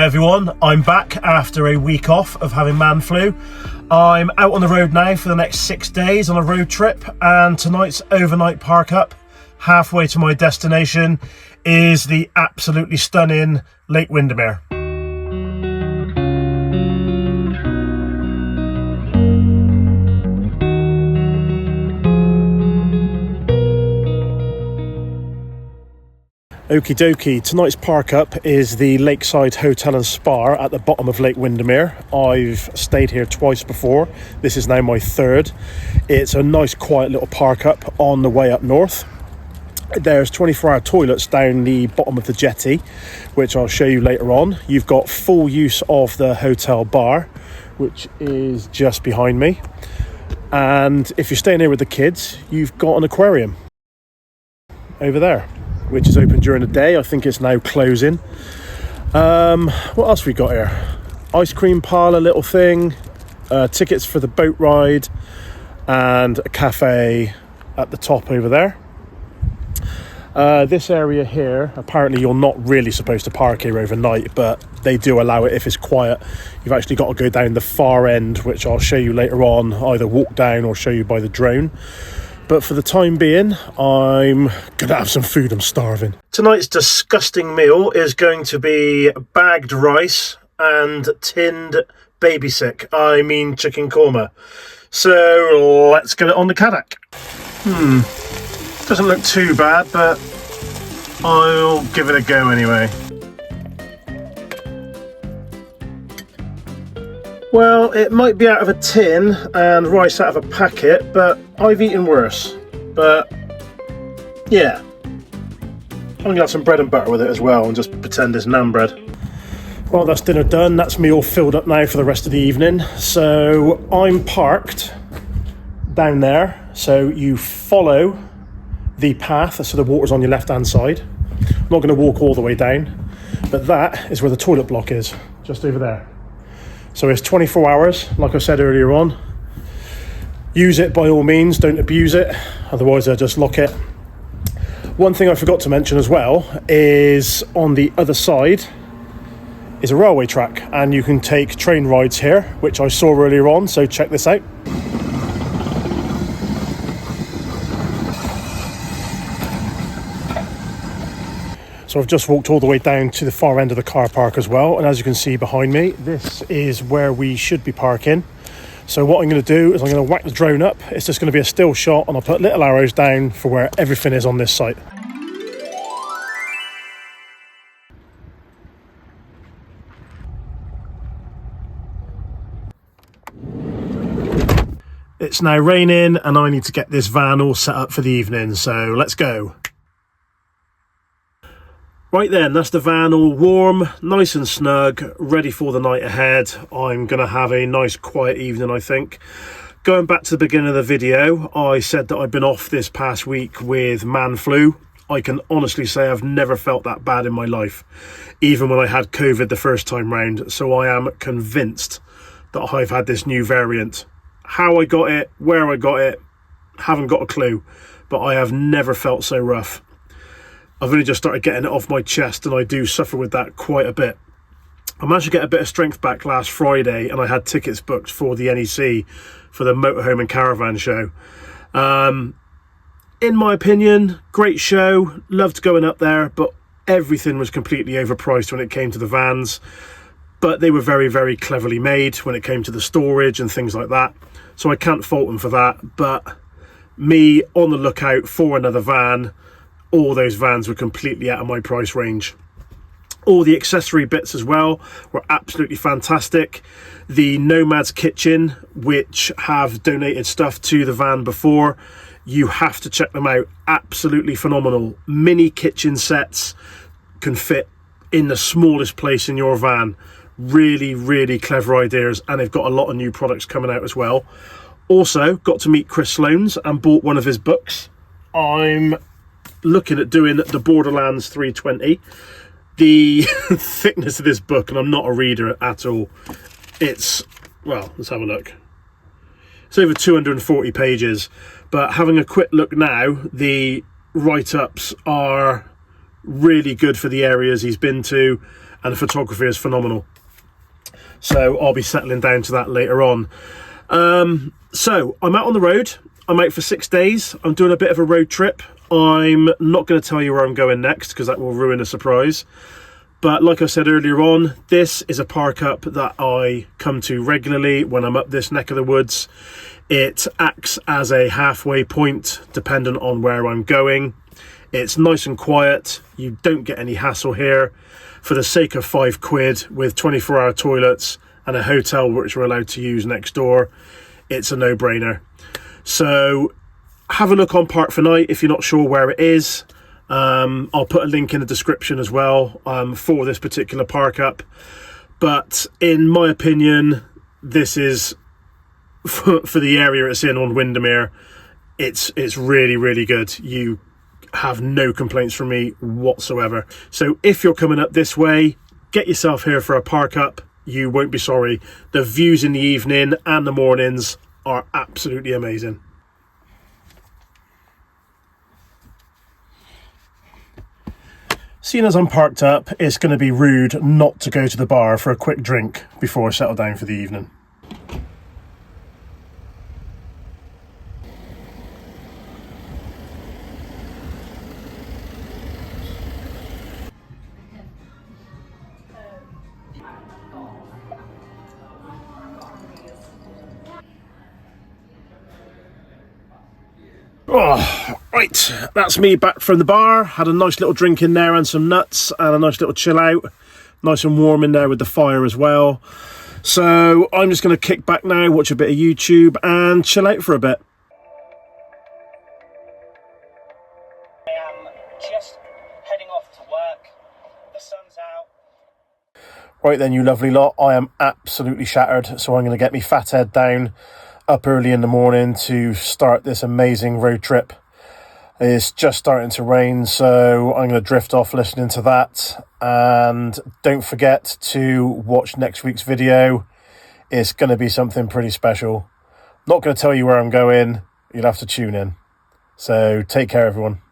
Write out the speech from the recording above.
Hi everyone, I'm back after a week off of having man flu. I'm out on the road now for the next 6 days on a road trip, and tonight's overnight park up, halfway to my destination, is the absolutely stunning Lake Windermere. Okie dokie, tonight's park up is the Lakeside Hotel and Spa at the bottom of Lake Windermere. I've stayed here twice before. This is now my third. It's a nice quiet little park up on the way up north. There's 24-hour toilets down the bottom of the jetty, which I'll show you later on. You've got full use of the hotel bar, which is just behind me. And if you're staying here with the kids, you've got an aquarium over there, which is open during the day. I think it's now closing. What else we got here? Ice cream parlour little thing, tickets for the boat ride, and a cafe at the top over there. This area here, apparently you're not really supposed to park here overnight, but they do allow it if it's quiet. You've actually got to go down the far end, which I'll show you later on, either walk down or show you by the drone. But for the time being, I'm gonna have some food. I'm starving. Tonight's disgusting meal is going to be bagged rice and tinned baby sick, chicken korma. So let's get it on the Kadak. Doesn't look too bad, but I'll give it a go anyway. Well, it might be out of a tin and rice out of a packet, but I've eaten worse. But yeah, I'm gonna have some bread and butter with it as well and just pretend it's naan bread. Well, that's dinner done. That's me all filled up now for the rest of the evening. So I'm parked down there. So you follow the path, so the water's on your left-hand side. I'm not gonna walk all the way down, but that is where the toilet block is, just over there. So it's 24 hours, like I said earlier on. Use it by all means, don't abuse it, otherwise they'll just lock it. One thing I forgot to mention as well is on the other side is a railway track, and you can take train rides here, which I saw earlier on, so check this out. So I've just walked all the way down to the far end of the car park as well, and as you can see behind me, this is where we should be parking. So what I'm going to do is I'm going to whack the drone up. It's just going to be a still shot, and I'll put little arrows down for where everything is on this site. It's now raining and I need to get this van all set up for the evening, so let's go. Right then, that's the van all warm, nice and snug, ready for the night ahead. I'm going to have a nice quiet evening, I think. Going back to the beginning of the video, I said that I've been off this past week with man flu. I can honestly say I've never felt that bad in my life, even when I had COVID the first time round. So I am convinced that I've had this new variant. How I got it, where I got it, haven't got a clue, but I have never felt so rough. I've only just started getting it off my chest, and I do suffer with that quite a bit. I managed to get a bit of strength back last Friday, and I had tickets booked for the NEC for the motorhome and caravan show. In my opinion, great show, loved going up there, but everything was completely overpriced when it came to the vans. But they were very, very cleverly made when it came to the storage and things like that. So I can't fault them for that. But me on the lookout for another van, all those vans were completely out of my price range. All the accessory bits as well were absolutely fantastic. The Nomad's Kitchen, which have donated stuff to the van before, you have to check them out. Absolutely phenomenal. Mini kitchen sets can fit in the smallest place in your van. Really, really clever ideas, and they've got a lot of new products coming out as well. Also got to meet Chris Sloanes and bought one of his books. I'm looking at doing the Borderlands 320. The thickness of this book, and I'm not a reader at all, it's, well, let's have a look. It's over 240 pages, but having a quick look now, the write-ups are really good for the areas he's been to, and the photography is phenomenal. So I'll be settling down to that later on. So I'm out on the road. I'm out for 6 days. I'm doing a bit of a road trip. I'm not going to tell you where I'm going next because that will ruin the surprise. But like I said earlier on, this is a park up that I come to regularly when I'm up this neck of the woods. It acts as a halfway point depending on where I'm going. It's nice and quiet. You don't get any hassle here. For the sake of £5 with 24-hour toilets and a hotel which we're allowed to use next door, it's a no-brainer. So have a look on Park for Night if you're not sure where it is. I'll put a link in the description as well for this particular park up. But in my opinion, this is for the area it's in on Windermere. It's really, really good. You have no complaints from me whatsoever. So if you're coming up this way, get yourself here for a park up. You won't be sorry. The views in the evening and the mornings are absolutely amazing. Seeing as I'm parked up, it's going to be rude not to go to the bar for a quick drink before I settle down for the evening. Oh, right, that's me back from the bar. Had a nice little drink in there and some nuts and a nice little chill out. Nice and warm in there with the fire as well. So I'm just going to kick back now, watch a bit of YouTube and chill out for a bit. I am just heading off to work. The sun's out. Right then, you lovely lot. I am absolutely shattered, so I'm going to get me fat head down up early in the morning to start this amazing road trip. It's just starting to rain, so I'm going to drift off listening to that. And don't forget to watch next week's video. It's going to be something pretty special. Not going to tell you where I'm going. You'll have to tune in. So take care, everyone.